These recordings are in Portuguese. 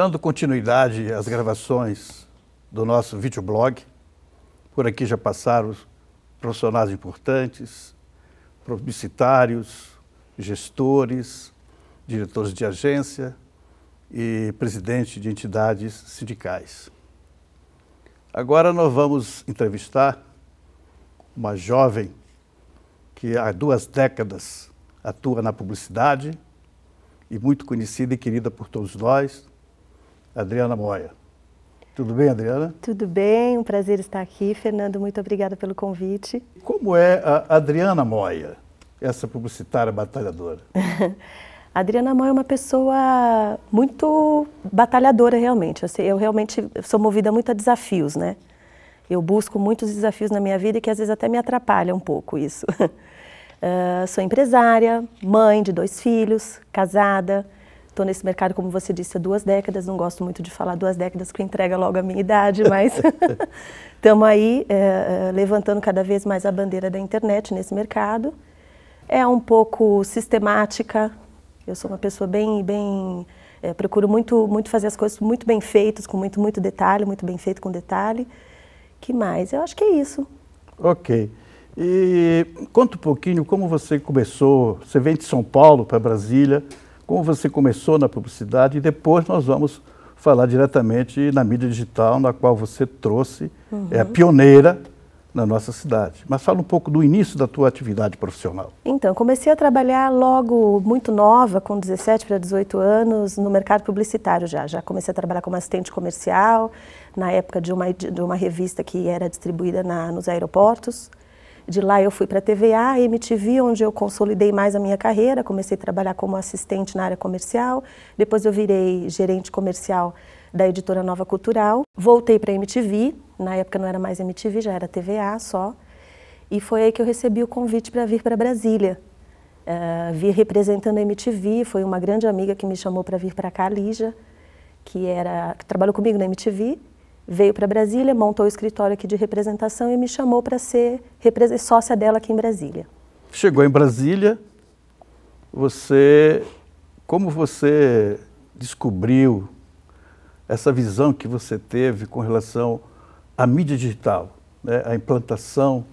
Dando continuidade às gravações do nosso videoblog, por aqui já passaram profissionais importantes, publicitários, gestores, diretores de agência e presidentes de entidades sindicais. Agora nós vamos entrevistar uma jovem que há 2 décadas atua na publicidade e muito conhecida e querida por todos nós, Adriana Moia. Tudo bem, Adriana? Tudo bem, um prazer estar aqui, Fernando, muito obrigada pelo convite. Como é a Adriana Moia, essa publicitária batalhadora? A Adriana Moia é uma pessoa muito batalhadora, realmente. Eu realmente sou movida muito a desafios, né? Eu busco muitos desafios na minha vida e que às vezes até me atrapalha um pouco isso. Sou empresária, mãe de 2 filhos, casada. Estou nesse mercado, como você disse, há 2 décadas. Não gosto muito de falar 2 décadas, porque entrega logo a minha idade, mas estamos aí levantando cada vez mais a bandeira da internet nesse mercado. É um pouco sistemática. Eu sou uma pessoa procuro muito fazer as coisas muito bem feitas, com muito detalhe, muito bem feito com detalhe. Que mais? Eu acho que é isso. Ok. E conta um pouquinho como você começou, você vem de São Paulo para Brasília, como você começou na publicidade e depois nós vamos falar diretamente na mídia digital, na qual você trouxe, é a pioneira na nossa cidade. Mas fala um pouco do início da tua atividade profissional. Então, comecei a trabalhar logo muito nova, com 17 para 18 anos, no mercado publicitário já. Já comecei a trabalhar como assistente comercial, na época de uma revista que era distribuída nos aeroportos. De lá eu fui para a TVA, MTV, onde eu consolidei mais a minha carreira, comecei a trabalhar como assistente na área comercial, depois eu virei gerente comercial da editora Nova Cultural, voltei para a MTV, na época não era mais MTV, já era TVA só, e foi aí que eu recebi o convite para vir para Brasília. Vi representando a MTV, foi uma grande amiga que me chamou para vir para cá, a Lígia, que trabalhou comigo na MTV, veio para Brasília, montou o escritório aqui de representação e me chamou para ser sócia dela aqui em Brasília. Chegou em Brasília, como você descobriu essa visão que você teve com relação à mídia digital, né? A implantação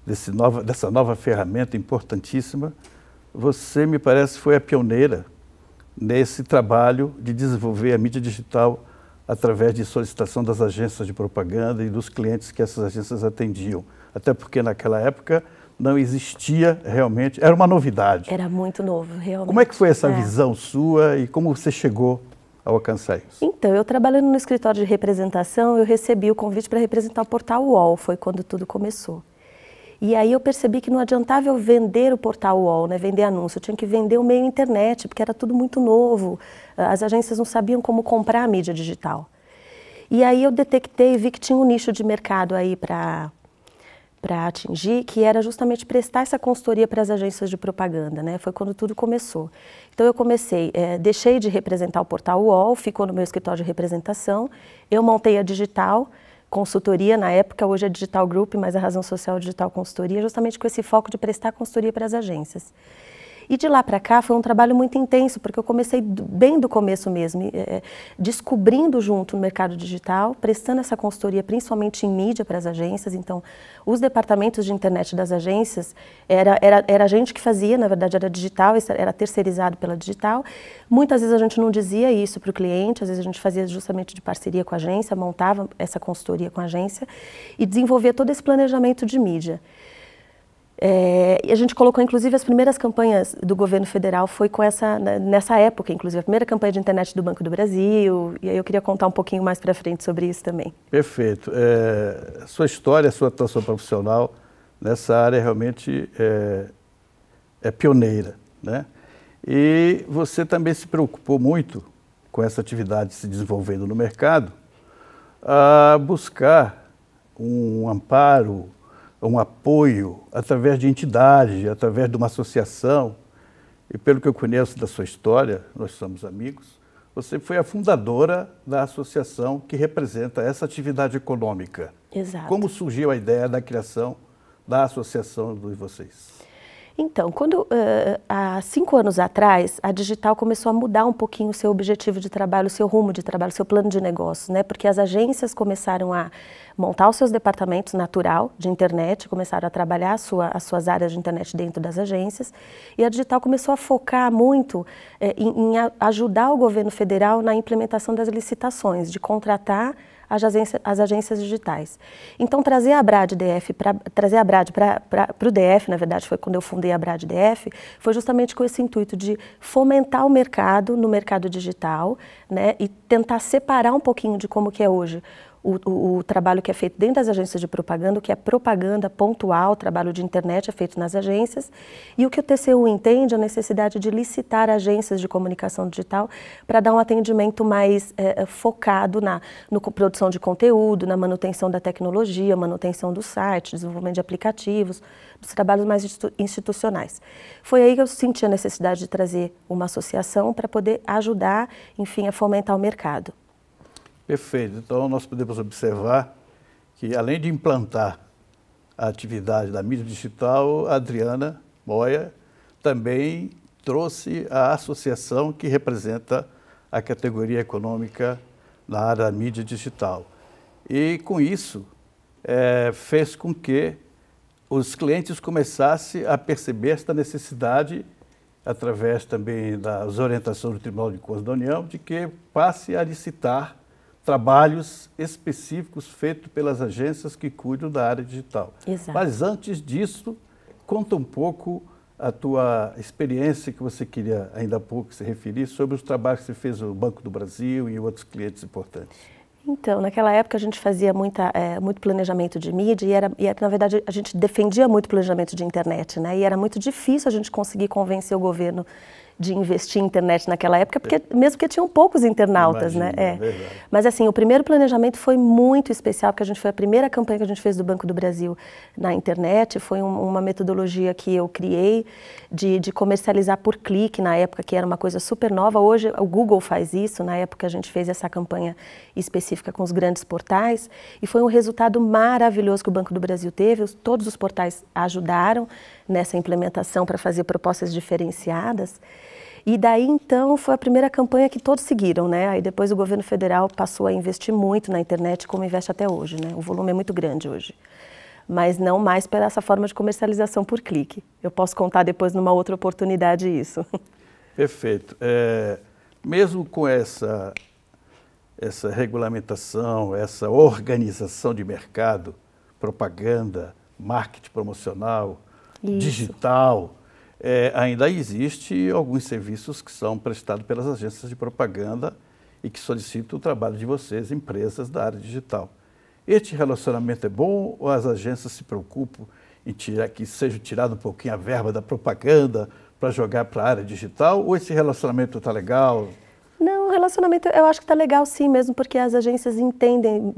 dessa nova ferramenta importantíssima? Você, me parece, foi a pioneira nesse trabalho de desenvolver a mídia digital através de solicitação das agências de propaganda e dos clientes que essas agências atendiam. Até porque naquela época não existia realmente, era uma novidade. Era muito novo, realmente. Como é que foi essa visão sua e como você chegou a alcançar isso? Então, eu trabalhando no escritório de representação, eu recebi o convite para representar o portal UOL, foi quando tudo começou. E aí eu percebi que não adiantava eu vender o portal UOL, né, vender anúncio, eu tinha que vender o meio internet, porque era tudo muito novo, as agências não sabiam como comprar a mídia digital. E aí eu detectei e vi que tinha um nicho de mercado aí para atingir, que era justamente prestar essa consultoria para as agências de propaganda, né, foi quando tudo começou. Então eu comecei, deixei de representar o portal UOL, ficou no meu escritório de representação, eu montei a digital, consultoria, na época, hoje é Digital Group, mas a razão social é Digital Consultoria, justamente com esse foco de prestar consultoria para as agências. E de lá para cá foi um trabalho muito intenso, porque eu comecei bem do começo mesmo, descobrindo junto no mercado digital, prestando essa consultoria principalmente em mídia para as agências. Então, os departamentos de internet das agências, era a gente que fazia, na verdade era digital, era terceirizado pela digital. Muitas vezes a gente não dizia isso para o cliente, às vezes a gente fazia justamente de parceria com a agência, montava essa consultoria com a agência e desenvolvia todo esse planejamento de mídia. E a gente colocou, inclusive, as primeiras campanhas do governo federal foi nessa época, inclusive, a primeira campanha de internet do Banco do Brasil, e aí eu queria contar um pouquinho mais para frente sobre isso também. Perfeito. Sua história, sua atuação profissional nessa área realmente é pioneira, né? E você também se preocupou muito com essa atividade se desenvolvendo no mercado, a buscar um amparo, um apoio através de entidade, através de uma associação. E pelo que eu conheço da sua história, nós somos amigos, você foi a fundadora da associação que representa essa atividade econômica. Exato. Como surgiu a ideia da criação da associação de vocês? Então, há 5 anos atrás, a Digital começou a mudar um pouquinho o seu objetivo de trabalho, o seu rumo de trabalho, o seu plano de negócios, né? Porque as agências começaram a montar os seus departamentos natural de internet, começaram a trabalhar as suas áreas de internet dentro das agências, e a Digital começou a focar muito em ajudar o governo federal na implementação das licitações, de contratar as agências digitais. Então, trazer a Brad para o DF, na verdade, foi quando eu fundei a Brad DF, foi justamente com esse intuito de fomentar o mercado no mercado digital, né, e tentar separar um pouquinho de como que é hoje o trabalho que é feito dentro das agências de propaganda, o que é propaganda pontual, trabalho de internet é feito nas agências, e o que o TCU entende a necessidade de licitar agências de comunicação digital para dar um atendimento mais focado na produção de conteúdo, na manutenção da tecnologia, manutenção do site, desenvolvimento de aplicativos, dos trabalhos mais institucionais. Foi aí que eu senti a necessidade de trazer uma associação para poder ajudar, enfim, a fomentar o mercado. Perfeito. Então, nós podemos observar que, além de implantar a atividade da mídia digital, a Adriana Moya também trouxe a associação que representa a categoria econômica na área da mídia digital. E, com isso, fez com que os clientes começassem a perceber esta necessidade, através também das orientações do Tribunal de Contas da União, de que passe a licitar trabalhos específicos feitos pelas agências que cuidam da área digital. Exato. Mas antes disso, conta um pouco a tua experiência que você queria ainda há pouco se referir sobre os trabalhos que você fez no Banco do Brasil e outros clientes importantes. Então, naquela época a gente fazia muito planejamento de mídia e na verdade a gente defendia muito planejamento de internet, né? E era muito difícil a gente conseguir convencer o governo de investir em internet naquela época, mesmo porque tinham poucos internautas, Imagina, né? Verdade. Mas assim, o primeiro planejamento foi muito especial, porque foi a primeira campanha que a gente fez do Banco do Brasil na internet, foi uma metodologia que eu criei de comercializar por clique, na época que era uma coisa super nova. Hoje o Google faz isso, na época a gente fez essa campanha específica com os grandes portais, e foi um resultado maravilhoso que o Banco do Brasil teve, todos os portais ajudaram nessa implementação para fazer propostas diferenciadas. E daí, então, foi a primeira campanha que todos seguiram, né? Aí depois o governo federal passou a investir muito na internet, como investe até hoje, né? O volume é muito grande hoje. Mas não mais pela essa forma de comercialização por clique. Eu posso contar depois numa outra oportunidade isso. Perfeito. Mesmo com essa regulamentação, essa organização de mercado, propaganda, marketing promocional, Isso. digital, ainda existe alguns serviços que são prestados pelas agências de propaganda e que solicitam o trabalho de vocês, empresas da área digital. Este relacionamento é bom ou as agências se preocupam em que seja tirado um pouquinho a verba da propaganda para jogar para a área digital, ou esse relacionamento está legal? Não, o relacionamento eu acho que está legal sim, mesmo porque as agências entendem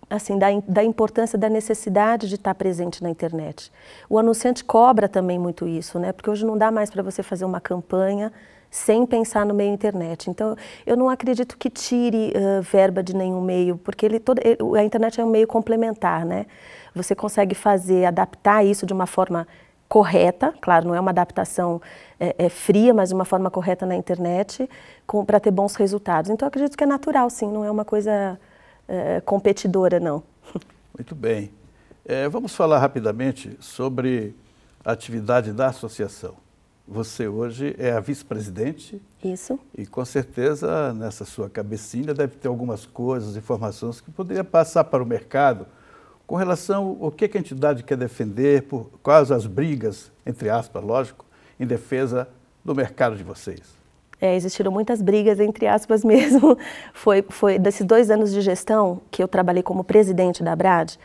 assim, da importância, da necessidade de estar presente na internet. O anunciante cobra também muito isso, né? Porque hoje não dá mais para você fazer uma campanha sem pensar no meio internet. Então, eu não acredito que tire verba de nenhum meio, porque a internet é um meio complementar, né? Você consegue adaptar isso de uma forma correta, claro, não é uma adaptação fria, mas de uma forma correta na internet, para ter bons resultados. Então, eu acredito que é natural, sim, não é uma coisa competidora, não. Muito bem. Vamos falar rapidamente sobre a atividade da associação. Você hoje é a vice-presidente. Isso. E com certeza nessa sua cabecinha deve ter algumas coisas, informações que poderia passar para o mercado com relação ao que a entidade quer defender, por quais as brigas, entre aspas, lógico, em defesa do mercado de vocês. Existiram muitas brigas, entre aspas mesmo. Foi desses 2 anos de gestão que eu trabalhei como presidente da Brad,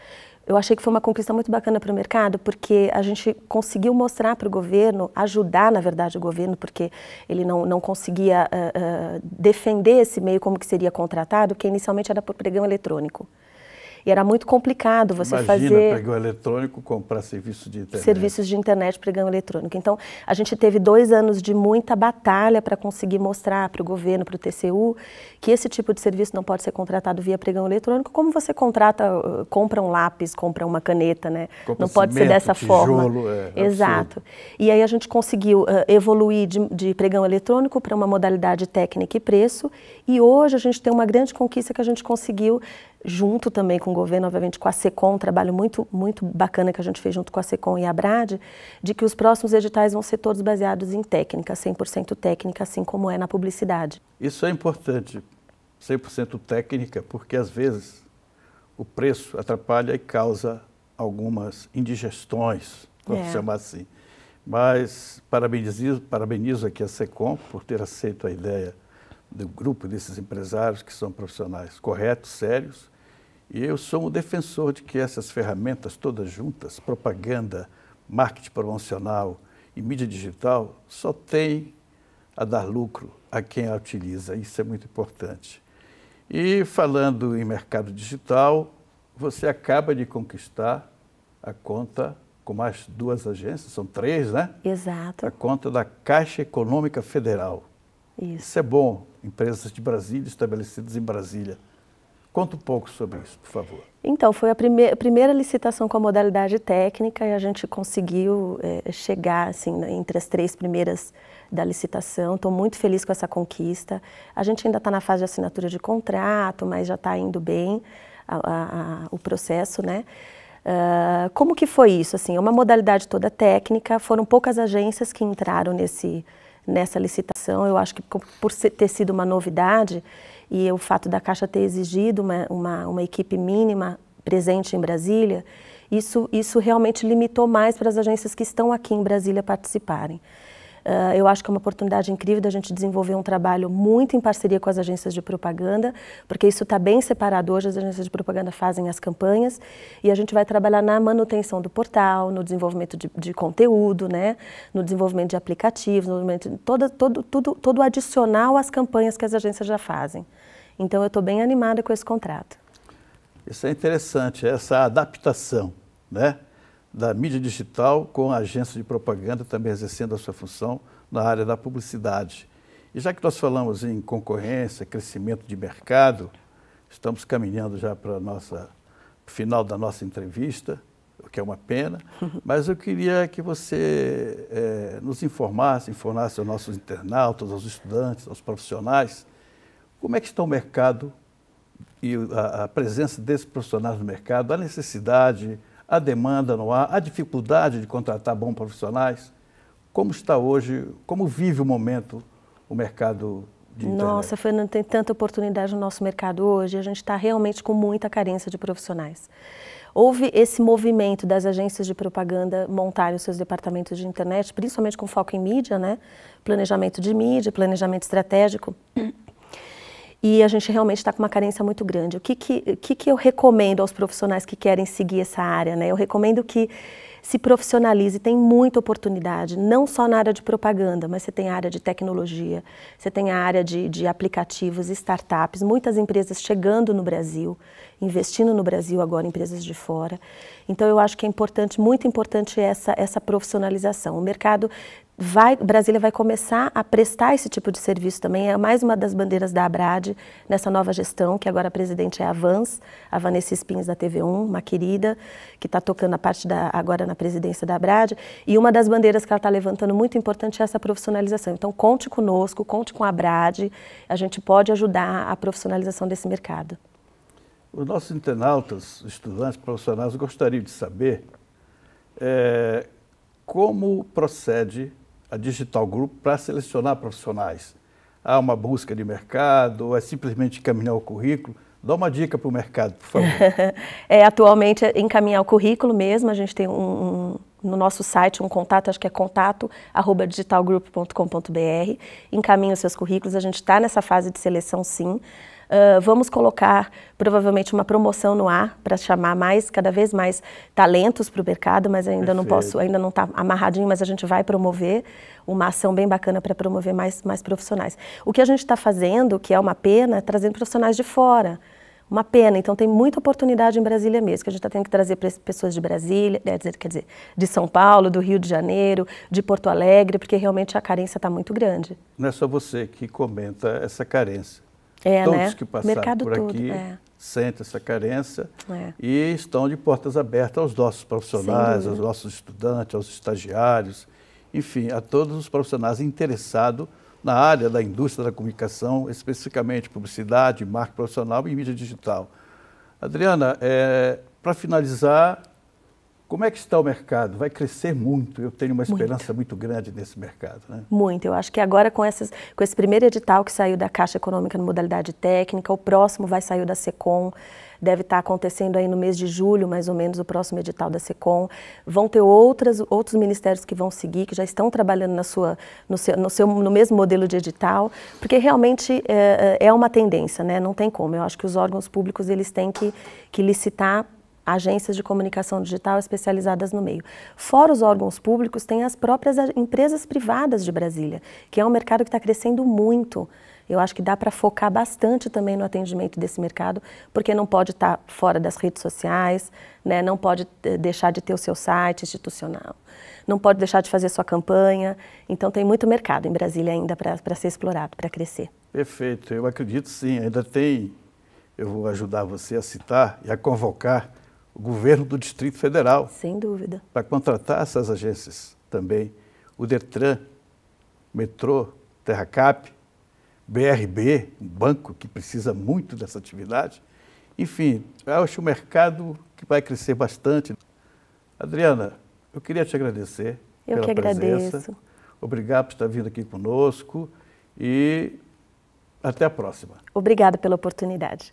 eu achei que foi uma conquista muito bacana para o mercado, porque a gente conseguiu mostrar para o governo, ajudar, na verdade, o governo, porque ele não conseguia defender esse meio como que seria contratado, que inicialmente era por pregão eletrônico. E era muito complicado você fazer... Imagina, pregão eletrônico, comprar serviços de internet. Serviços de internet, pregão eletrônico. Então, a gente teve 2 anos de muita batalha para conseguir mostrar para o governo, para o TCU, que esse tipo de serviço não pode ser contratado via pregão eletrônico, como você compra um lápis, compra uma caneta, né? Compra não pode cimento, ser dessa forma. Absurdo. Exato. E aí a gente conseguiu evoluir de pregão eletrônico para uma modalidade técnica e preço, e hoje a gente tem uma grande conquista que a gente conseguiu, junto também com o governo, obviamente com a SECOM, um trabalho muito bacana que a gente fez junto com a SECOM e a ABRAD, de que os próximos editais vão ser todos baseados em técnica, 100% técnica, assim como é na publicidade. Isso é importante, 100% técnica, porque às vezes o preço atrapalha e causa algumas indigestões, vamos chamar assim. Mas parabenizo aqui a SECOM por ter aceito a ideia do grupo desses empresários que são profissionais corretos, sérios, e eu sou um defensor de que essas ferramentas todas juntas, propaganda, marketing promocional e mídia digital, só tem a dar lucro a quem a utiliza, isso é muito importante. E falando em mercado digital, você acaba de conquistar a conta com mais 2 agências, são 3, né? Exato. A conta da Caixa Econômica Federal. Isso é bom, empresas de Brasília, estabelecidas em Brasília. Conta um pouco sobre isso, por favor. Então, foi a primeira licitação com a modalidade técnica e a gente conseguiu chegar assim, entre as 3 primeiras da licitação. Estou muito feliz com essa conquista. A gente ainda está na fase de assinatura de contrato, mas já está indo bem o processo, né? Como que foi isso? Assim, é uma modalidade toda técnica, foram poucas agências que entraram nessa licitação. Eu acho que por ter sido uma novidade e o fato da Caixa ter exigido uma equipe mínima presente em Brasília, isso realmente limitou mais para as agências que estão aqui em Brasília participarem. Eu acho que é uma oportunidade incrível da gente desenvolver um trabalho muito em parceria com as agências de propaganda, porque isso está bem separado. Hoje as agências de propaganda fazem as campanhas e a gente vai trabalhar na manutenção do portal, no desenvolvimento de conteúdo, né? No desenvolvimento de aplicativos, no desenvolvimento todo adicional às campanhas que as agências já fazem. Então eu estou bem animada com esse contrato. Isso é interessante, essa adaptação, né? Da mídia digital com a agência de propaganda também exercendo a sua função na área da publicidade. E já que nós falamos em concorrência, crescimento de mercado, estamos caminhando já para o final da nossa entrevista, o que é uma pena, mas eu queria que você nos informasse aos nossos internautas, aos estudantes, aos profissionais, como é que está o mercado e a presença desses profissionais no mercado, a necessidade, a demanda no ar, a dificuldade de contratar bons profissionais. Como está hoje, como vive o momento o mercado de internet? Nossa, Fernando, tem tanta oportunidade no nosso mercado hoje, a gente está realmente com muita carência de profissionais. Houve esse movimento das agências de propaganda montarem os seus departamentos de internet, principalmente com foco em mídia, né? Planejamento de mídia, planejamento estratégico. E a gente realmente está com uma carência muito grande. O que eu recomendo aos profissionais que querem seguir essa área, né? Eu recomendo que se profissionalize, tem muita oportunidade, não só na área de propaganda, mas você tem a área de tecnologia, você tem a área de aplicativos, startups, muitas empresas chegando no Brasil, investindo no Brasil agora, empresas de fora. Então eu acho que é importante, muito importante essa profissionalização. O mercado Brasília vai começar a prestar esse tipo de serviço também, é mais uma das bandeiras da ABRAD nessa nova gestão, que agora a presidente é a Vanessa Spins da TV1, uma querida, que está tocando a parte agora na presidência da ABRAD, e uma das bandeiras que ela está levantando muito importante é essa profissionalização. Então conte conosco, conte com a ABRAD, a gente pode ajudar a profissionalização desse mercado. Os nossos internautas, estudantes, profissionais, gostariam de saber como procede a Digital Group para selecionar profissionais. Há uma busca de mercado ou é simplesmente encaminhar o currículo? Dá uma dica para o mercado, por favor. Atualmente é encaminhar o currículo mesmo, a gente tem no nosso site um contato, acho que é contato@digitalgroup.com.br, encaminha os seus currículos, a gente está nessa fase de seleção sim. Vamos colocar provavelmente uma promoção no ar para chamar cada vez mais talentos para o mercado, mas ainda não posso, ainda não está amarradinho, mas a gente vai promover uma ação bem bacana para promover mais profissionais. O que a gente está fazendo, que é uma pena, é trazendo profissionais de fora. Uma pena, então tem muita oportunidade em Brasília mesmo, que a gente está tendo que trazer pessoas de Brasília, quer dizer, de São Paulo, do Rio de Janeiro, de Porto Alegre, porque realmente a carência está muito grande. Não é só você que comenta essa carência. É, Todos né? que passaram Mercado por todo, aqui sentem essa carência e estão de portas abertas aos nossos profissionais, aos nossos estudantes, aos estagiários, enfim, a todos os profissionais interessados na área da indústria da comunicação, especificamente publicidade, marketing profissional e mídia digital. Adriana, para finalizar, como é que está o mercado? Vai crescer muito, eu tenho uma esperança muito grande nesse mercado, né? Muito, eu acho que agora com esse primeiro edital que saiu da Caixa Econômica na modalidade técnica, o próximo vai sair da SECOM, deve estar acontecendo aí no mês de julho, mais ou menos, o próximo edital da SECOM. Vão ter outros ministérios que vão seguir, que já estão trabalhando no mesmo modelo de edital, porque realmente é uma tendência, né? Não tem como. Eu acho que os órgãos públicos eles têm que licitar agências de comunicação digital especializadas no meio. Fora os órgãos públicos, tem as próprias empresas privadas de Brasília, que é um mercado que está crescendo muito. Eu acho que dá para focar bastante também no atendimento desse mercado, porque não pode estar fora das redes sociais, né? Não pode deixar de ter o seu site institucional, não pode deixar de fazer sua campanha. Então tem muito mercado em Brasília ainda para ser explorado, para crescer. Perfeito, eu acredito sim, ainda tem, eu vou ajudar você a citar e a convocar o governo do Distrito Federal. Sem dúvida. Para contratar essas agências também. O Detran, Metrô, Terracap, BRB, um banco que precisa muito dessa atividade. Enfim, eu acho o mercado que vai crescer bastante. Adriana, eu queria te agradecer pela presença. Agradeço. Obrigado por estar vindo aqui conosco e até a próxima. Obrigada pela oportunidade.